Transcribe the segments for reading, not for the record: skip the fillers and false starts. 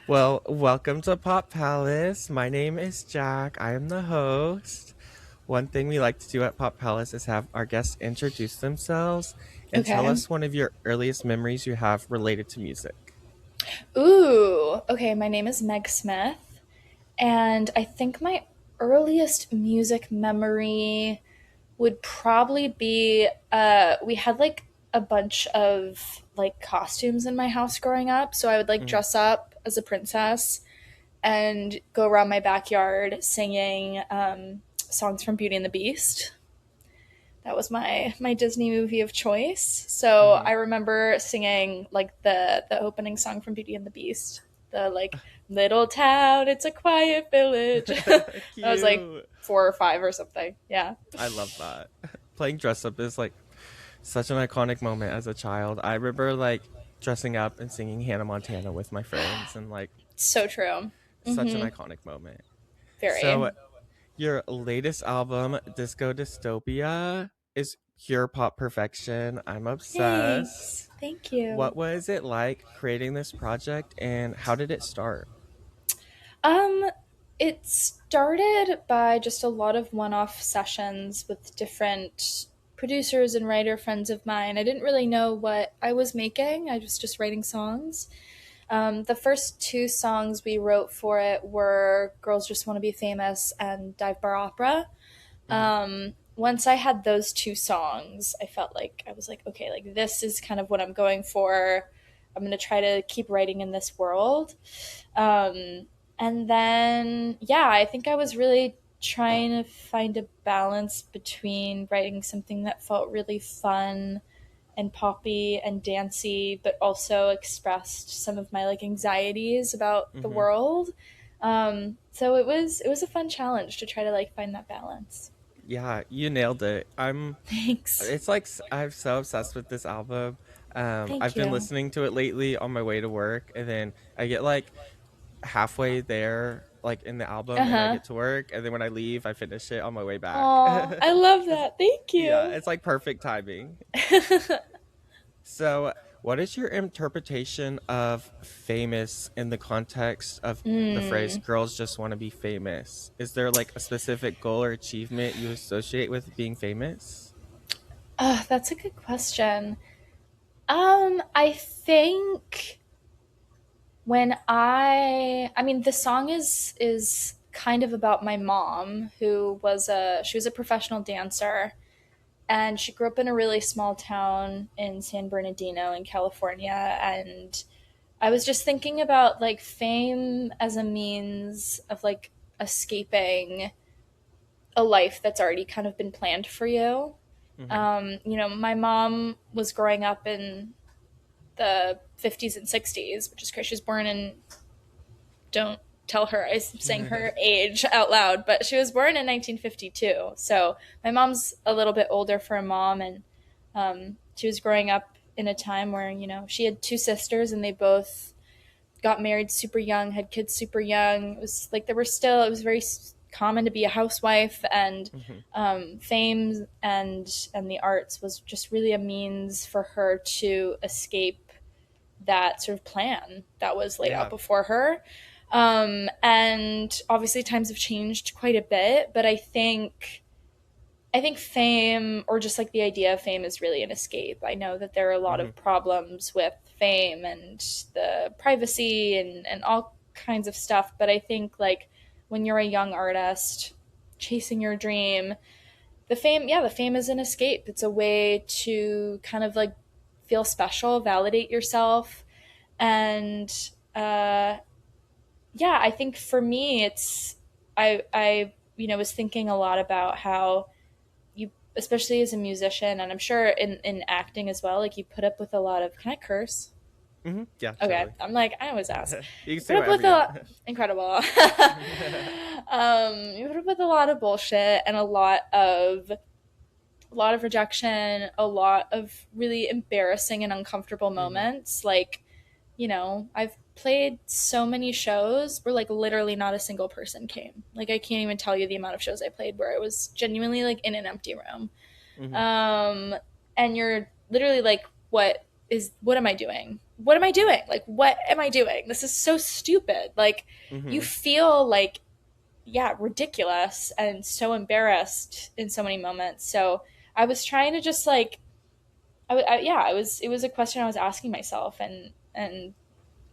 Well, welcome to Pop Palace. My name is Jack. I am the host. One thing we like to do at Pop Palace is have our guests introduce themselves and tell Okay. us one of your earliest memories you have related to music. Ooh. Okay, my name is Meg Smith, and I think my earliest music memory would probably be we had like a bunch of like costumes in my house growing up, so I would like Mhm. dress up as a princess and go around my backyard singing songs from Beauty and the Beast. That was my Disney movie of choice. So Mhm. I remember singing like the opening song from Beauty and the Beast, the like little town, it's a quiet village. I was like Cute. 4 or 5 or something. Yeah, I love that. Playing dress up is like such an iconic moment as a child. I remember like dressing up and singing Hannah Montana with my friends and like so true. such an Mm-hmm. iconic moment. So Very. your latest album, Disco Dystopia, is pure pop perfection. I'm obsessed. Thanks. Thank you. What was it like creating this project and how did it start? Um, it started by just a lot of one-off sessions with different producers and writer friends of mine. I didn't really know what I was making. I was just writing songs. The first two songs we wrote for it were Girls Just Want to Be Famous and Dive Bar Opera. Hmm. Once I had those two songs, I felt like I was like, okay, like this is kind of what I'm going for. I'm going to try to keep writing in this world. And then, yeah, I think I was really trying to find a balance between writing something that felt really fun and poppy and dancey, but also expressed some of my like anxieties about the Hmm. world. So it was a fun challenge to try to like find that balance. Yeah, you nailed it. Thanks. It's like I'm so obsessed with this album. Thank I've been you. listening to it lately on my way to work, and then I get like halfway there, like in the Uh album, and I huh. get to work, and then when I leave, I finish it on my way back. Oh, I love that. Thank Yeah, you. it's like perfect timing. So, what is your interpretation of famous in the context of the phrase mm. girls just want to be famous? Is there like a specific goal or achievement you associate with being famous? That's a good question. I think I mean the song is kind of about my mom who was a she was a professional dancer and she grew up in a really small town in San Bernardino in California, and I was just thinking about like fame as a means of like escaping a life that's already kind of been planned for you. Hmm. My mom was growing up in the 50s and 60s, which is crazy. She was born in, don't tell her I'm saying her age out loud, but she was born in 1952. So my mom's a little bit older for a mom, and she was growing up in a time where, she had two sisters and they both got married super young, had kids super young. It was like it was very common to be a housewife, and Hmm. fame and the arts was just really a means for her to escape that sort of plan that was laid out Yeah. before her. And obviously times have changed quite a bit, but I think fame, or just like the idea of fame, is really an escape. I know that there are a lot Hmm. of problems with fame and the privacy and all kinds of stuff, but I think like when you're a young artist chasing your dream, the fame is an escape. It's a way to kind of like feel special, validate yourself, and uh, yeah, I think for me, I was thinking a lot about how you, especially as a musician, and I'm sure in acting as well, like you put up with a lot of. Can I curse? Hmm. Yeah, Okay, totally. I'm like I always ask. You can You put say up with whatever you want. a incredible. You put up with a lot of bullshit and a lot of rejection, a lot of really embarrassing and uncomfortable Hmm. moments. Like, I've played so many shows where like literally not a single person came. Like I can't even tell you the amount of shows I played where it was genuinely like in an empty room. Hmm. Um and you're literally like what am I doing? what am I doing? Like, what am I doing? This is so stupid. Like, you Mm-hmm. feel like, yeah, ridiculous and so embarrassed in so many moments. So I was trying to just like, yeah, it was a question I was asking myself, and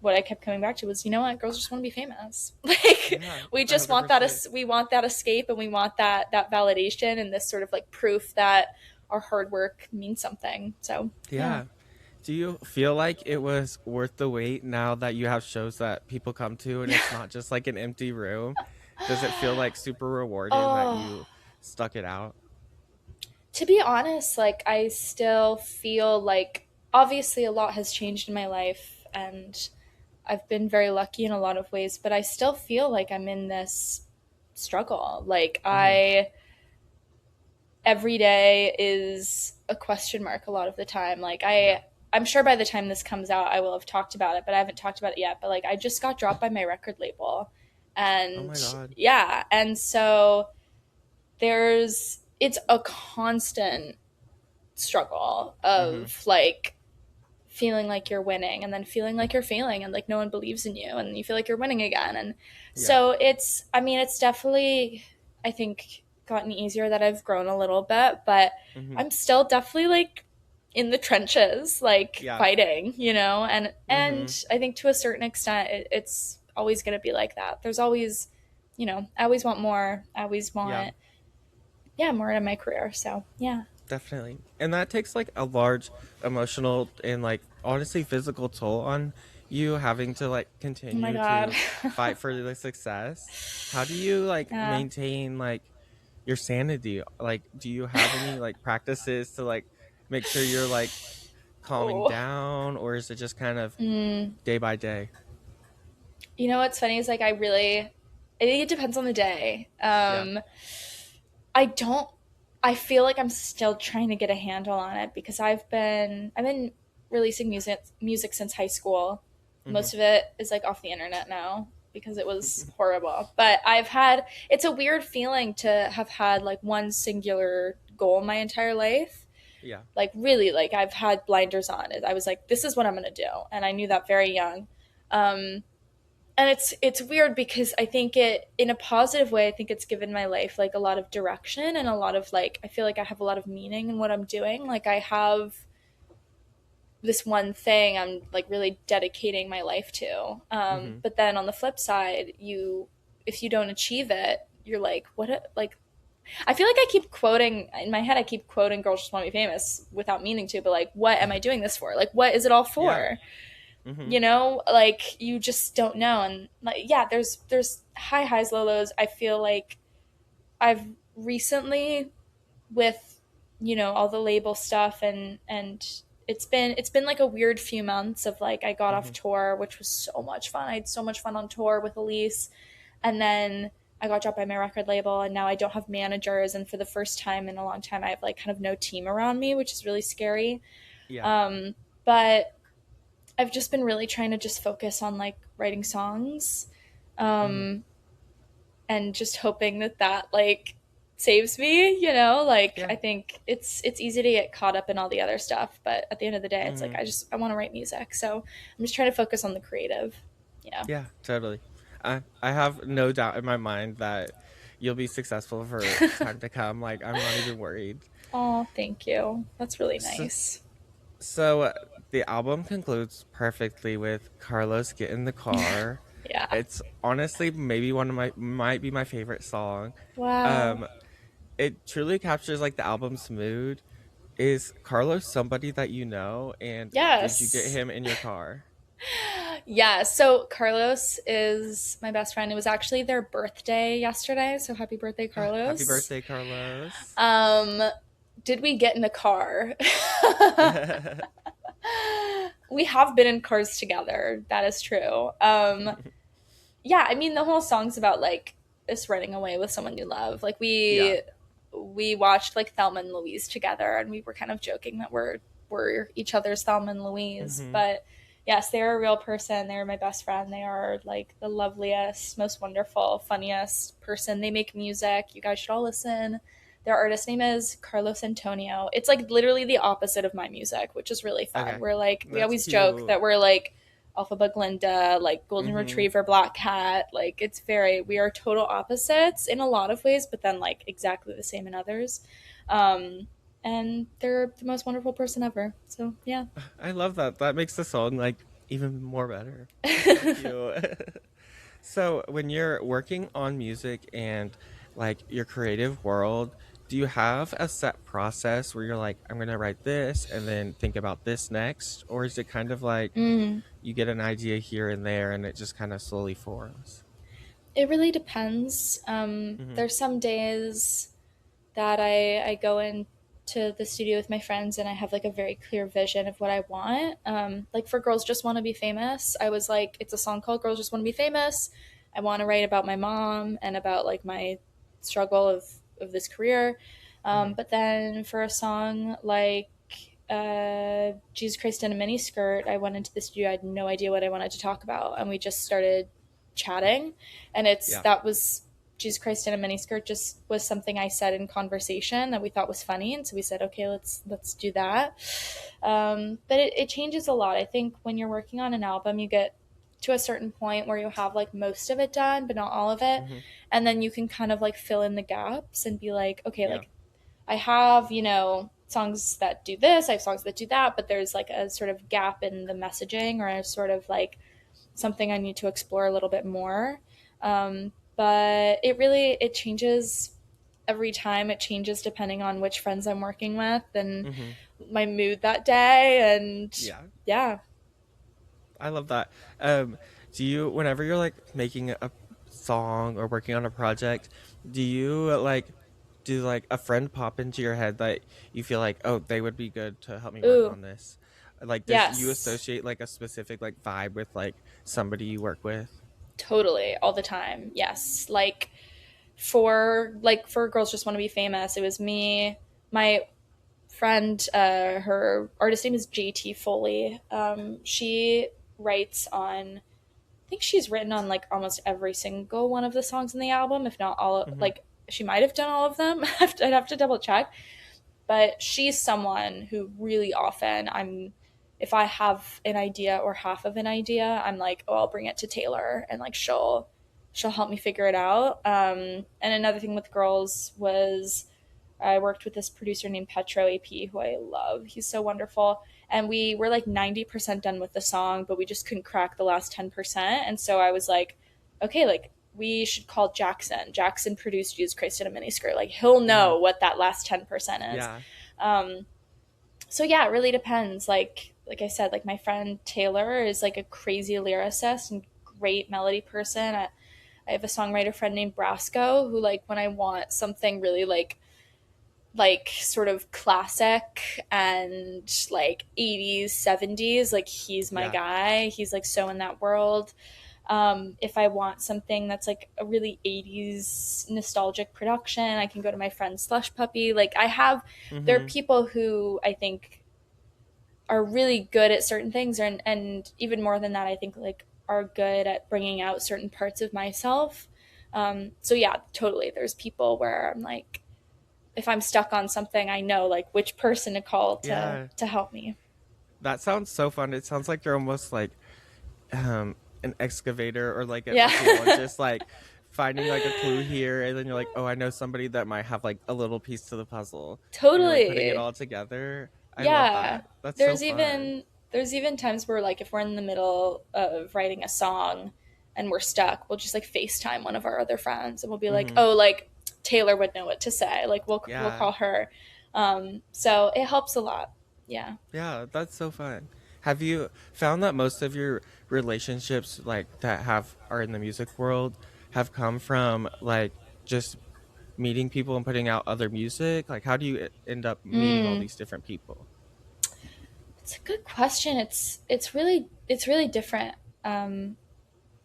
what I kept coming back to was, you know what, girls just want to be famous. Like, Yeah, we just want that, 100%. we want that escape, and we want that validation and this sort of like proof that our hard work means something. So yeah. Yeah. Do you feel like it was worth the wait now that you have shows that people come to and it's not just like an empty room? Does it feel like super rewarding that Oh, you stuck it out? to be honest, like I still feel like obviously a lot has changed in my life, and I've been very lucky in a lot of ways, but I still feel like I'm in this struggle. Like Mm-hmm. I every day is a question mark a lot of the time. Like Yeah. I'm sure by the time this comes out I will have talked about it, but I haven't talked about it yet. But like I just got dropped by my record label. Oh And my God. yeah, and so there's it's a constant struggle Mm-hmm. of like feeling like you're winning and then feeling like you're failing and like no one believes in you and you feel like you're winning again. And Yeah. so it's, I mean, it's definitely, I think, gotten easier that I've grown a little bit, but Mm-hmm. I'm still definitely like in the trenches, like Yeah. fighting, you know. Mm-hmm. And I think to a certain extent it's always going to be like that. There's always, you know, I always want more. I always Yeah. want, yeah, more in my career. So yeah. Definitely. And that takes like a large emotional and like honestly physical toll on you having to like Oh my continue god. to fight for the success. How do you like Yeah. maintain like your sanity? Like do you have any like practices to like make sure you're like calming Oh. down, or is it just kind of Mm. day by day? You know what's funny is like I think it depends on the day. Yeah. I don't I feel like I'm still trying to get a handle on it because I've been releasing music since high school. Mhm. Most of it is like off the internet now because it was horrible. But I've had it's a weird feeling to have had like one singular goal my entire life. Yeah. Like really, like I've had blinders on. I was like, this is what I'm gonna do, and I knew that very young. Um, and it's weird because I think it in a positive way. I think it's given my life like a lot of direction and a lot of like I feel like I have a lot of meaning in what I'm doing. Like I have this one thing I'm like really dedicating my life to. Mhm. But then on the flip side, you if you don't achieve it, you're like, what? Like I feel like I keep quoting in my head. I keep quoting "Girls Just Want to Be Famous" without meaning to, but like, what am I doing this for? Like, what is it all Yeah. for? Mhm. You know, like you just don't know. And like, yeah, there's high highs, low lows. I feel like I've recently with all the label stuff and it's been like a weird few months of like I got off Mhm. tour, which was so much fun. I had so much fun on tour with Elise, and then I got dropped by my record label, and now I don't have managers, and for the first time in a long time I have like kind of no team around me, which is really scary. Yeah. But I've just been really trying to just focus on like writing songs, Mhm. um, and just hoping that like saves me, you know? Like Yeah. I think it's easy to get caught up in all the other stuff, but at the end of the day it's like Mhm. I want to write music. So I'm just trying to focus on the creative. Yeah. Yeah, totally. I have no doubt in my mind that you'll be successful for time to come. Like I'm not even worried. Oh, thank you. That's really So, nice. so the album concludes perfectly with Carlos Get in the Car. Yeah. It's honestly maybe one of my might be my favorite song. Wow. Um it truly captures like the album's mood. Is Carlos somebody that you know, and did you get Yes. him in your car? Yeah, so Carlos is my best friend. It was actually their birthday yesterday, so happy birthday, Happy Carlos. birthday, Carlos. Um, did we get in the car? We have been in cars together. That is true. Yeah, I mean the whole song's about like us running away with someone you love. Like Yeah. we watched like Thelma and Louise together, and we were kind of joking that we're each other's Thelma and Louise. Hmm. But yes, they're a real person. They're my best friend. They are like the loveliest, most wonderful, funniest person. They make music. You guys should all listen. Their artist name is Carlos Antonio. It's like literally the opposite of my music, which is really fun. Okay. We're like, we That's always joke cute. that we're like Alpha Glinda, like Golden Mm-hmm. Retriever, Black Cat. Like it's very, we are total opposites in a lot of ways, but then like exactly the same in others. Um, and they're the most wonderful person ever. So yeah. I love that. That makes the song like even more better. That's so cute. So, when you're working on music and like your creative world, do you have a set process where you're like, I'm going to write this and then think about this next? Or is it kind of like Mm. you get an idea here and there and it just kind of slowly forms? It really depends. Mm-hmm. There's some days that I go into the studio with my friends and I have like a very clear vision of what I want. Like for Girls Just Want to Be Famous, I was like, it's a song called Girls Just Want to Be Famous. I want to write about my mom and about like my struggle of this career. Mm-hmm. But then for a song like Jesus Christ in a Miniskirt, I went into the studio. I had no idea what I wanted to talk about, and we just started chatting. And it's Yeah. that was Jesus Christ in a Miniskirt just was something I said in conversation that we thought was funny, and so we said, okay, let's do that. But it changes a lot. I think when you're working on an album, you get to a certain point where you have like most of it done, but not all of it, Mm-hmm. and then you can kind of like fill in the gaps and be like, okay, Yeah. like I have, songs that do this, I have songs that do that, but there's like a sort of gap in the messaging or a sort of like something I need to explore a little bit more. But it changes every time. It changes depending on which friends I'm working with and Mm-hmm. my mood that day. And Yeah. yeah. I love that. Do you, whenever you're like making a song or working on a project, do you like, do like a friend pop into your head that you feel like, oh, they would be good to help me work Ooh, on this? Like, does you yes, associate like a specific like vibe with like somebody you work with? totally, all the time. Yes, for Girls Just Want to Be Famous, it was me, my friend, her artist name is JT Foley. She writes on, I think she's written on like almost every single one of the songs in the album, if not all. Mm-hmm. Like she might have done all of them. I'd have to double check. But she's someone who really often if I have an idea or half of an idea, I'm like, oh, I'll bring it to Taylor, and like she'll help me figure it out. And another thing with Girls was I worked with this producer named Petro AP, who I love. He's so wonderful. And we were like 90% done with the song, but we just couldn't crack the last 10%. And so I was like, okay, like we should call Jackson. Jackson produced Jesus Christ in a Miniskirt. Like he'll Mm-hmm. know what that last 10% is. Yeah. Um, so yeah, it really depends. Like I said, like my friend Taylor is like a crazy lyricist and great melody person. I have a songwriter friend named Brasco who like when I want something really like sort of classic and like 80s 70s, like he's my Yeah. guy. He's like so in that world. If I want something that's like a really 80s nostalgic production, I can go to my friend Slush Puppy. Like there are Mm-hmm. people who I think are really good at certain things, and even more than that, I think like are good at bringing out certain parts of myself. So yeah, totally. There's people where I'm like, if I'm stuck on something, I know like which person to call Yeah. to help me. That sounds so fun. It sounds like you're almost like an excavator or like an Yeah. archaeologist, like finding like a clue here, and then you're like, oh, I know somebody that might have like a little piece to the puzzle, and you're like putting it Totally. all together. I love Yeah. that. That's so There's fun. even there's even times where like if we're in the middle of writing a song and we're stuck, we'll just like FaceTime one of our other friends and we'll be like, Mm-hmm. "Oh, like Taylor would know what to say." Like we'll Yeah, call her. So it helps a lot. Yeah. yeah, that's so fun. Have you found that most of your relationships like that have are in the music world have come from like just meeting people and putting out other music? Like, how do you end up meeting all Mm. these different people? It's a good question. It's really different.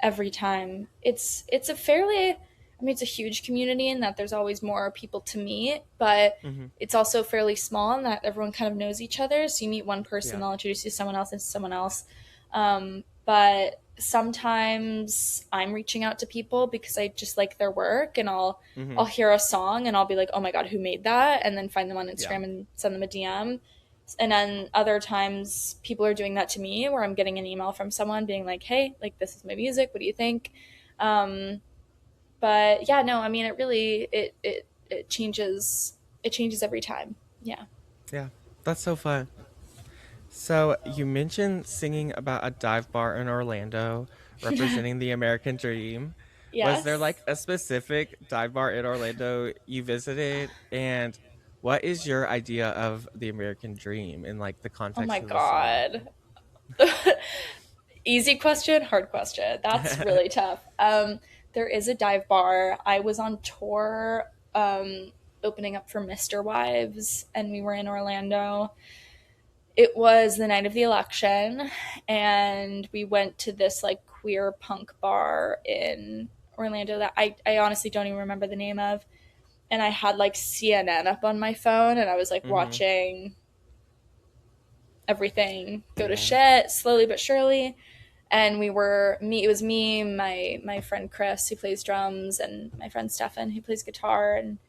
Every time. It's a fairly, I mean, it's a huge community in that there's always more people to meet, but Mm-hmm. it's also fairly small in that everyone kind of knows each other. So you meet one person, Yeah. they'll introduce you to someone else and someone else. but sometimes I'm reaching out to people because I just like their work, and I'll Hmm. hear a song and I'll be like, "Oh my god, who made that?" and then find them on Yeah. Instagram and send them a DM. And then other times people are doing that to me where I'm getting an email from someone being like, "Hey, like this is my music. What do you think?" Um, but yeah, no, I mean it really it changes, it changes every time. Yeah. Yeah. That's so fun. So you mentioned singing about a dive bar in Orlando representing the American dream. Was there Yes. like a specific dive bar in Orlando you visited? And what is your idea of the American dream in like the Oh my context of the song? god. Easy question, hard question. That's really tough. There is a dive bar. I was on tour opening up for Mr. Wives, and we were in Orlando. It was the night of the election, and we went to this like queer punk bar in Orlando that I honestly don't even remember the name of. And I had like CNN up on my phone, and I was like Hmm. watching everything go to Yeah. shit slowly but surely. And it was me, my friend Chris who plays drums, and my friend Stefan who plays guitar, and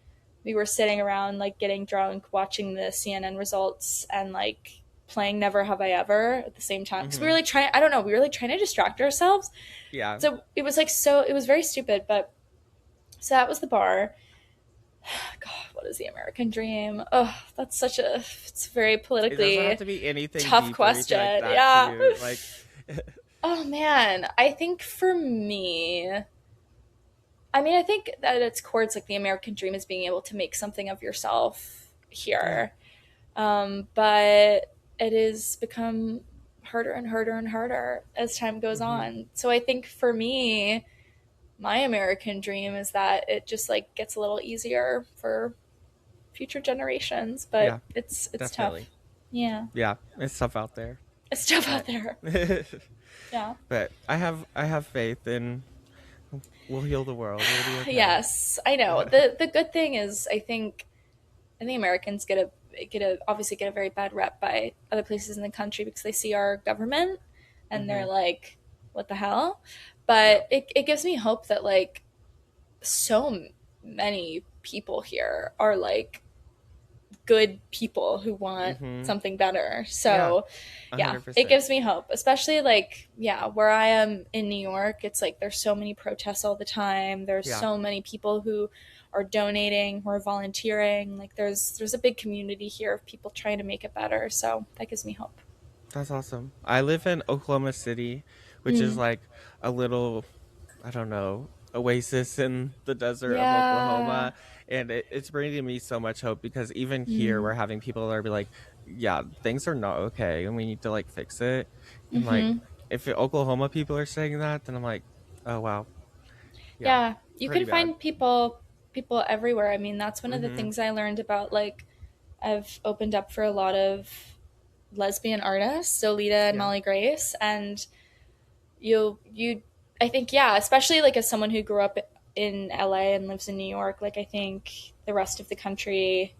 we were sitting around like getting drunk watching the CNN results and like playing Never Have I Ever at the same time, because we were Hmm. like trying, I don't know, we were like trying to distract ourselves. Yeah. So it was like, so it was very stupid, but so that was the bar. God, what is the American dream? Oh, that's such a, it's a very It doesn't have politically to be anything tough deep or anything like question. that Yeah. too. Like Oh man, I think for me, I mean, I think that at its core, it's like the American dream is being able to make something of yourself yeah. here. But it has become harder and harder and harder as time goes Hmm. on. So I think for me, my American dream is that it just like gets a little easier for future generations, but Yeah, it's definitely. tough. Yeah. Yeah, it's tough out there. It's tough out But there. Yeah. but I have faith in we'll heal the world. It'll be okay. Yes, I know. The good thing is I think Americans get a obviously get a very bad rep by other places in the country because they see our government and they're Hmm. like, what the hell? Yeah. But it gives me hope that like so many people here are like good people who want Hmm. something better. Yeah. So, yeah, it 100%. gives me hope, especially like, yeah, where I am in New York, it's like there's so many protests all the time. There's Yeah. so many people who are donating, who are volunteering. Like there's a big community here of people trying to make it better. So, that gives me hope. That's awesome. I live in Oklahoma City, which is Mm. like a little, I don't know, oasis in the desert of Yeah. Oklahoma. And it's bringing me so much hope because even here Mm. we're having people that are be like, yeah, things are not okay and we need to like fix it. And like, Mhm. if Oklahoma people are saying that, then I'm like, oh, wow. Yeah, Yeah, you pretty can bad. find people everywhere. I mean, that's one of the Mm-hmm. things I learned about like I've opened up for a lot of lesbian artists, Olita and Yeah. Molly Grace, and you I think yeah, especially like as someone who grew up in LA and lives in New York, like I think the rest of the country,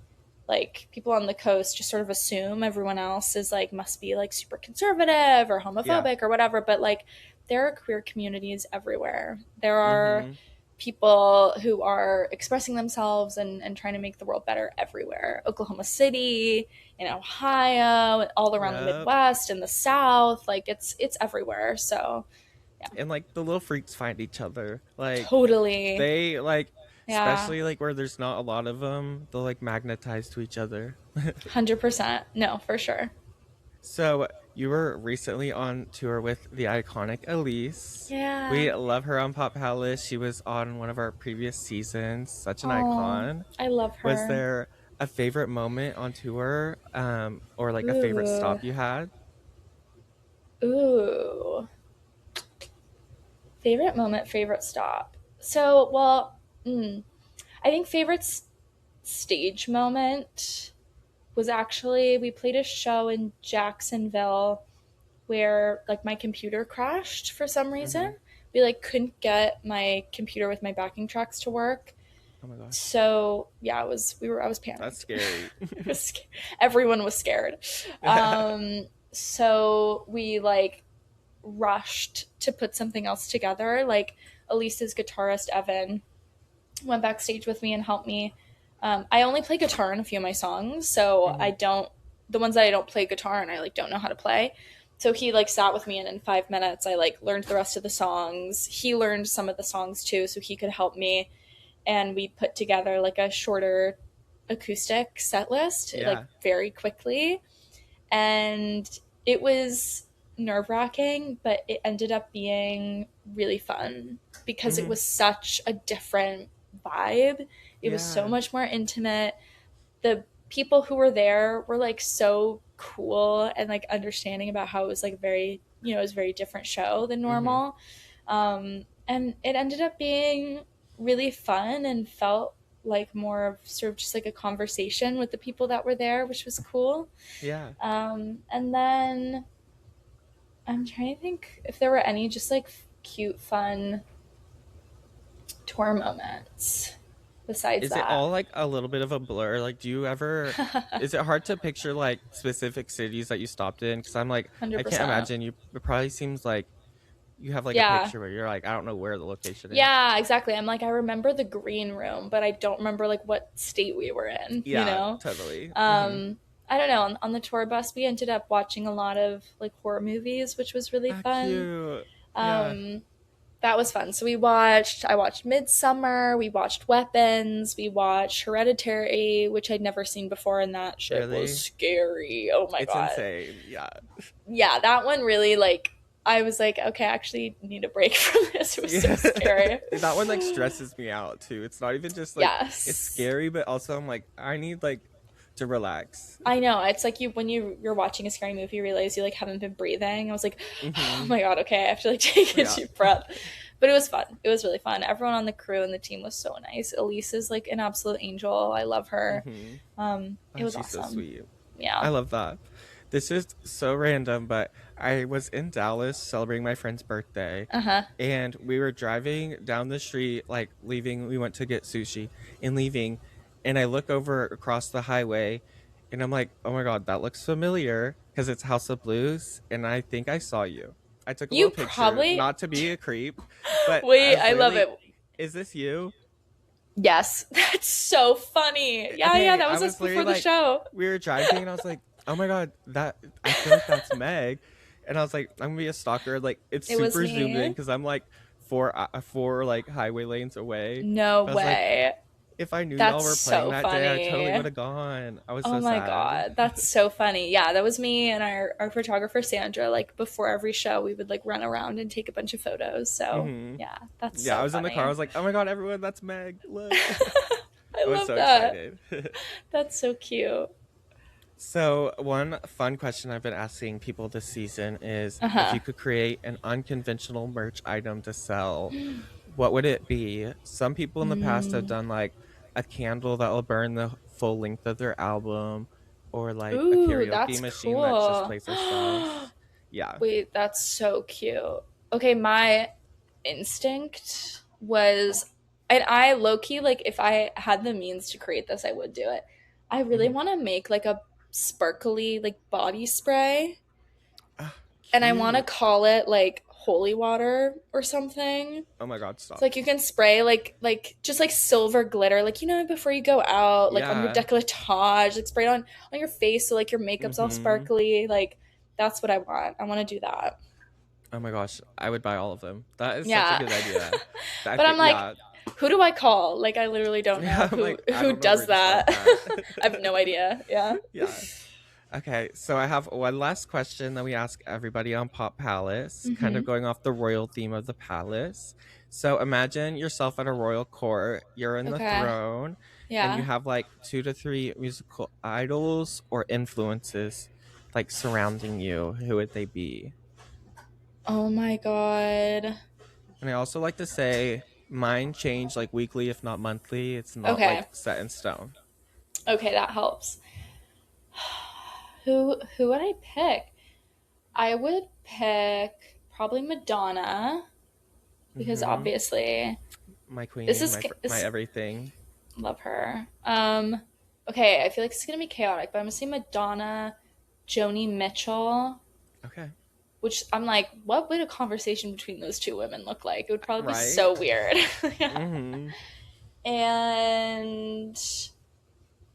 like people on the coast just sort of assume everyone else is like must be like super conservative or Yeah. homophobic or whatever, but like there are queer communities everywhere. There are Mm-hmm. people who are expressing themselves and trying to make the world better everywhere. Oklahoma City, in Ohio, all around the Yep. Midwest and the South, like it's everywhere. So yeah, And like the little freaks find each other. Like totally. they like, Yeah, especially like where there's not a lot of them, they'll like magnetize to each other. 100%. No, for sure. So you were recently on tour with the iconic Elise. Yeah. We love her on Pop Palace. She was on one of our previous seasons. Such an Oh, icon. I love Was her. there a favorite moment on tour, or like a favorite Ooh. stop you had? Ooh. Favorite moment, favorite stop. So, well, I think stage moment was actually we played a show in Jacksonville where like my computer crashed for some Mm-hmm. reason. We like couldn't get my computer with my backing tracks to work. Oh my gosh, So yeah, I was that's panicked. scary. It was everyone was scared. So we like rushed to put something else together. Like Elise's guitarist Evan went backstage with me and helped me. I only play guitar in a few of my songs, so Hmm. I don't, the ones that I don't play guitar and I like don't know how to play. So he like sat with me and in 5 minutes I like learned the rest of the songs. He learned some of the songs too, so he could help me, and we put together like a shorter acoustic set list like Yeah. very quickly. And it was nerve wracking, but it ended up being really fun because it Hmm. was such a different vibe. It was so Yeah. much more intimate. The people who were there were like so cool and like understanding about how it was like very, you know, it was a very different show than Hmm. normal. And it ended up being really fun and felt like more of sort of just like a conversation with the people that were there, which was cool. Yeah. And then I'm trying to think if there were any just like cute, fun tour moments besides Is it that. all like a little bit of a blur? Like, do you ever, is it hard to picture like specific cities that you stopped in? Because I'm like, I can't 100%. imagine you, it probably seems like you have like a Yeah. picture where you're like, I don't know where the location is. Yeah, exactly. I'm like, I remember the green room, but I don't remember like what state we were in, you Yeah, know? totally. Hmm. Um, I don't know. On the tour bus, we ended up watching a lot of like horror movies, which was really Ah, fun. cute. Yeah. Um, that was fun. So I watched Midsummer, we watched Weapons, we watched Hereditary, which I'd never seen before, and that shit was Really? scary. Oh my It's God. insane. Yeah. Yeah, that one really like, I was like, okay, I actually need a break from this. It was so Yeah. scary. That one like stresses me out too. It's not even just like it's Yes. scary, but also I'm like, I need like to relax. I know. It's like you when you're watching a scary movie, you realize you like haven't been breathing. I was like, oh Hmm. my God, okay, I have to like take a Yeah. deep breath. But it was fun. It was really fun. Everyone on the crew and the team was so nice. Elise is like an absolute angel. I love her. Hmm. It Oh, was she's so awesome. sweet. Yeah. I love that. This is so random, but I was in Dallas celebrating my friend's birthday, Uh-huh. and we were driving down the street, like leaving. We went to get sushi and leaving, and I look over across the highway, and I'm like, oh my God, that looks familiar because it's House of Blues, and I think I saw you. I took a You little picture, probably not to be a creep, but I wait, was I love literally, it. is this you? Yes. That's so funny. Yeah, yeah, Okay, that I was us was literally before the like, show. we were driving, and I was like, oh my God, that I feel like that's Meg, and I was like, I'm gonna be a stalker. Like, it's It was super zoomed in me. because I'm like four like highway lanes away. No But I was like, way. if I knew y'all That's were playing so that day, I totally funny. would have gone. I was Oh so my sad. God, that's so funny. Yeah, that was me and our photographer Sandra. Like before every show, we would like run around and take a bunch of photos. So Hmm. yeah, that's Yeah, I so was in the car. I funny. was like, oh my God, everyone, that's Meg. Look, I I was love so that. excited. That's so cute. So, one fun question I've been asking people this season is Uh if huh. you could create an unconventional merch item to sell, what would it be? Some people in the past have Mm. done like a candle that will burn the full length of their album, or like a Ooh, karaoke that's machine that just cool. plays their songs. Yeah. Wait, that's so cute. Okay, my instinct was, and I low key, like, if I had the means to create this, I would do it. I really Hmm. want to make like a sparkly, like, body spray, Ah, and I want to cute. call it like holy water or something. Oh my God, So stop. like you can spray like just like silver glitter, like you know before you go out, like on your Yeah. decolletage, like spray it on your face so like your makeup's all Hmm. sparkly. Like that's what I want. I want to do that. Oh my gosh, I would buy all of them. That is such a Yeah. good idea. I But I'm think, like, yeah. who do I call? Like I literally don't Yeah, know I'm like, I who don't know where does to start that. that. I have no idea. Yeah. Yeah. Okay, so I have one last question that we ask everybody on Pop Palace, kind of Mhm. going off the royal theme of the palace. So imagine yourself at a royal court, you're in the Okay. throne, and you Yeah. have like two to three musical idols or influences like surrounding you. Who would they be? Oh my god. And I also like to say mine change like weekly, if not monthly. It's not Okay. like set in stone. Okay, that helps. Who would I pick? I would pick probably Madonna because Mm-hmm. obviously My this queen, is my this everything. love her. Okay, I feel like it's gonna be chaotic, but I'm gonna say Madonna, Joni Mitchell, Okay. which I'm like, what would a conversation between those two women look like? It would probably be Right? so weird. Yeah. Mm-hmm. And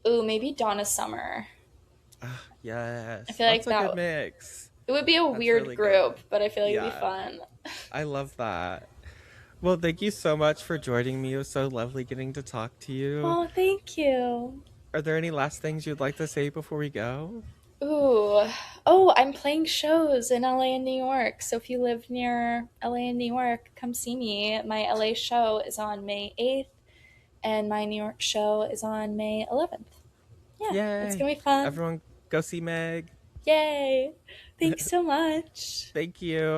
ooh, maybe Donna Summer. Ah, I yes, feel like that's a that good mix. it would be a That's weird really good. group, but I feel like it'd be Yeah, fun. I love that. Well, thank you so much for joining me. It was so lovely getting to talk to you. Oh, thank you. Are there any last things you'd like to say before we go? Ooh. Oh, I'm playing shows in LA and New York. So if you live near LA and New York, come see me. My LA show is on May 8th, and my New York show is on May 11th. Yeah, it's Yay! gonna be fun. Everyone, go see Meg. Yay! Thanks so much. Thank you.